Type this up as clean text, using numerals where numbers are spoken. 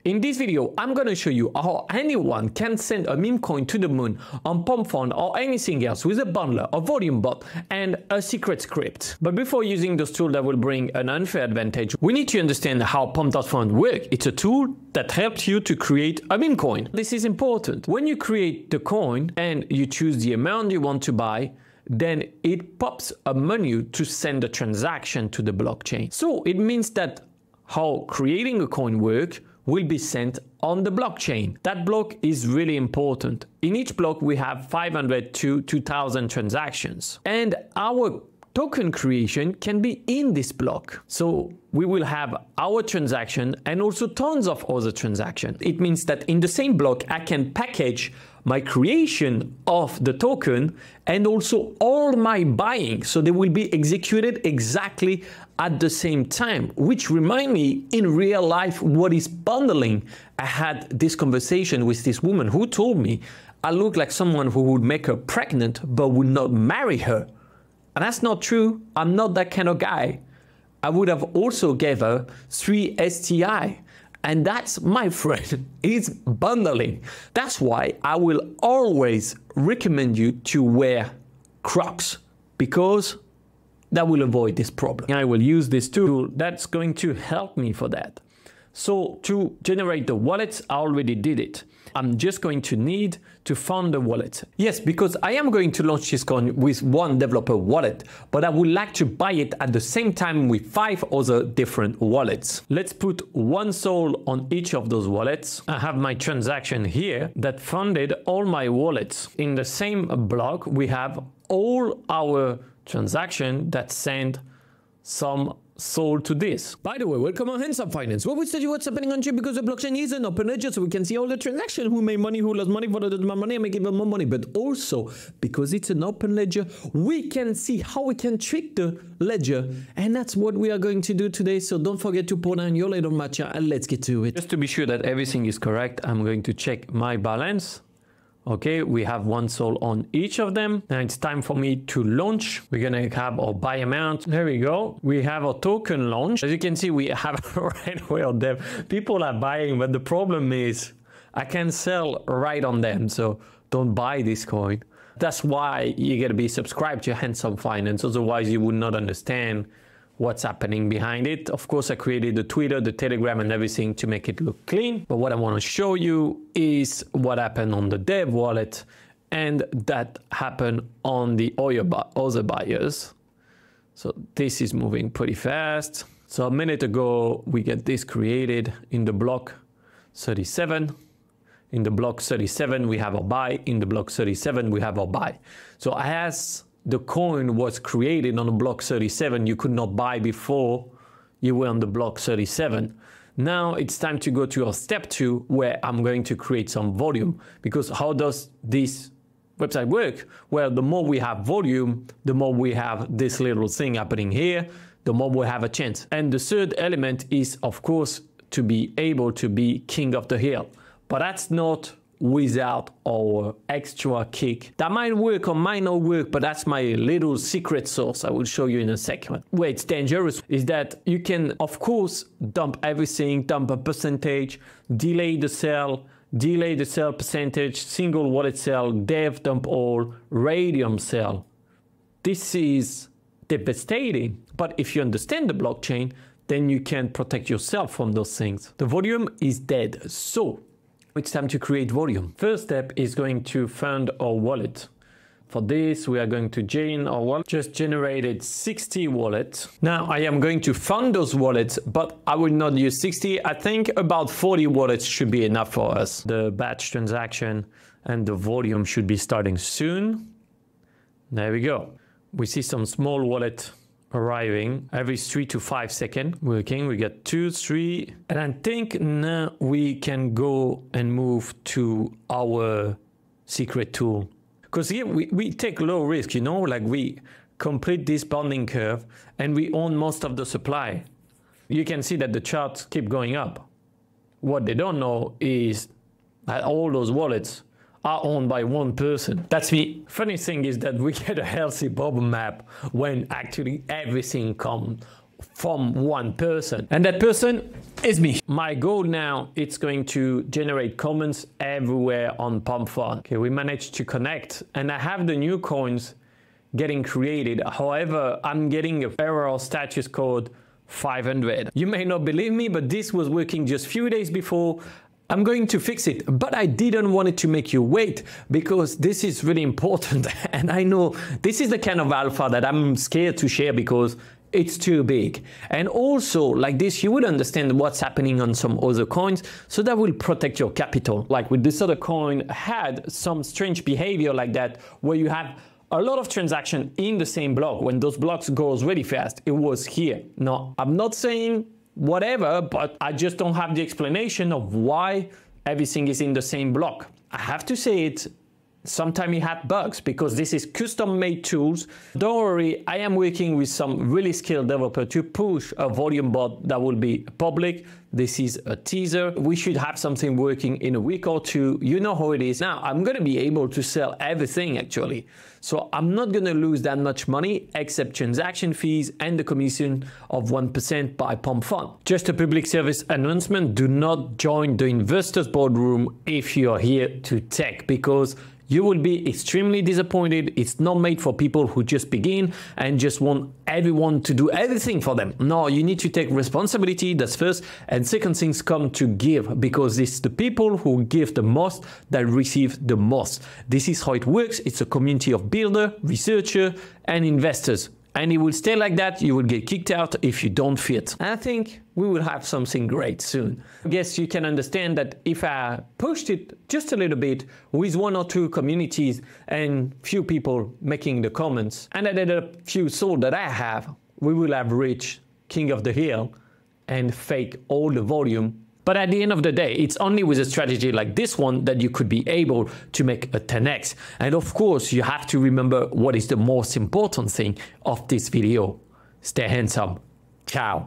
In this video, I'm going to show you how anyone can send a meme coin to the moon on Pumpfun or anything else with a bundler, a volume bot, and a secret script. But before using those tools that will bring an unfair advantage, we need to understand how Pumpfun works. It's a tool that helps you to create a meme coin. This is important. When you create the coin and you choose the amount you want to buy, then it pops a menu to send a transaction to the blockchain. So it means that how creating a coin works will be sent on the blockchain. That block is really important. In each block, we have 500 to 2000 transactions. And our token creation can be in this block. So we will have our transaction and also tons of other transactions. It means that in the same block, I can package my creation of the token and also all my buying. So they will be executed exactly at the same time, which remind me in real life what is bundling. I had this conversation with this woman who told me I look like someone who would make her pregnant but would not marry her. And that's not true. I'm not that kind of guy. I would have also gave her 3 STI. And that's, my friend, is bundling. That's why I will always recommend you to wear Crocs, because that will avoid this problem. I will use this tool that's going to help me for that. So to generate the wallets, I already did it. I'm just going to need to fund the wallet. Yes, because I am going to launch this coin with one developer wallet, but I would like to buy it at the same time with 5 other different wallets. Let's put 1 Sol on each of those wallets. I have my transaction here that funded all my wallets. In the same block, we have all our transaction that send some Sol to this. By the way, welcome on Handsome Finance, where we study what's happening on chip, because the blockchain is an open ledger, so we can see all the transactions, who made money, who lost money, for the money, and make even more money. But also, because it's an open ledger, we can see how we can trick the ledger, and that's what we are going to do today. So don't forget to pour down your little matcha, and let's get to it. Just to be sure that everything is correct, I'm going to check my balance. Okay, we have 1 Sol on each of them. Now it's time for me to launch. We're gonna have our buy amount. There we go. We have our token launch. As you can see, we have right away on them. People are buying, but the problem is I can sell right on them. So don't buy this coin. That's why you gotta be subscribed to Handsome Finance. Otherwise, you would not understand what's happening behind it. Of course, I created the Twitter, the Telegram, and everything to make it look clean. But what I want to show you is what happened on the dev wallet, and that happened on the other buyers. So this is moving pretty fast. So a minute ago, we get this created in the block 37. In the block 37, we have a buy. In the block 37, we have a buy. So as the coin was created on the block 37, you could not buy before you were on the block 37. Now it's time to go to our step 2, where I'm going to create some volume. Because how does this website work? Well, the more we have volume, the more we have this little thing happening here, the more we have a chance. And the third element is, of course, to be able to be king of the hill. But that's not without our extra kick. That might work or might not work, but that's my little secret sauce I will show you in a second. Where it's dangerous is that you can, of course, dump everything, dump a percentage, delay the sell percentage, single wallet sell, dev dump all, radium sell. This is devastating. But if you understand the blockchain, then you can protect yourself from those things. The volume is dead. So it's time to create volume. First step is going to fund our wallet. For this, we are going to join our wallet. Just generated 60 wallets. Now I am going to fund those wallets, but I will not use 60. I think about 40 wallets should be enough for us. The batch transaction and the volume should be starting soon. There we go. We see some small wallet arriving every 3 to 5 seconds. Working, we get 2, 3, and I think now we can go and move to our secret tool. Because here we take low risk, you know, like we complete this bonding curve and we own most of the supply. You can see that the charts keep going up. What they don't know is that all those wallets are owned by one person. That's me. Funny thing is that we get a healthy bubble map when actually everything comes from one person, and that person is me. My goal now, it's going to generate comments everywhere on Pumpfun. Okay, we managed to connect, and I have the new coins getting created. However, I'm getting an error status code 500. You may not believe me, but this was working just a few days before. I'm going to fix it, but I didn't want it to make you wait because this is really important. And I know this is the kind of alpha that I'm scared to share because it's too big. And also like this, you would understand what's happening on some other coins, so that will protect your capital. Like with this other coin had some strange behavior like that, where you have a lot of transaction in the same block. When those blocks goes really fast, it was here. Now, I'm not saying whatever, but I just don't have the explanation of why everything is in the same block. I have to say it, sometimes it had bugs because this is custom made tools. Don't worry, I am working with some really skilled developer to push a volume bot that will be public. This is a teaser. We should have something working in a week or two. You know how it is. Now, I'm going to be able to sell everything actually. So I'm not going to lose that much money except transaction fees and the commission of 1% by Pumpfun. Just a public service announcement. Do not join the investors boardroom if you're here to tech, because you will be extremely disappointed. It's not made for people who just begin and just want everyone to do everything for them. No, you need to take responsibility, that's first. And second things come to give, because it's the people who give the most that receive the most. This is how it works. It's a community of builder, researcher, and investors. And it will stay like that. You will get kicked out if you don't fit. And I think we will have something great soon. I guess you can understand that if I pushed it just a little bit with 1 or 2 communities and few people making the comments, and added a few souls that I have, we will have reached King of the Hill and fake all the volume. But at the end of the day, it's only with a strategy like this one that you could be able to make a 10x. And of course, you have to remember what is the most important thing of this video. Stay handsome. Ciao.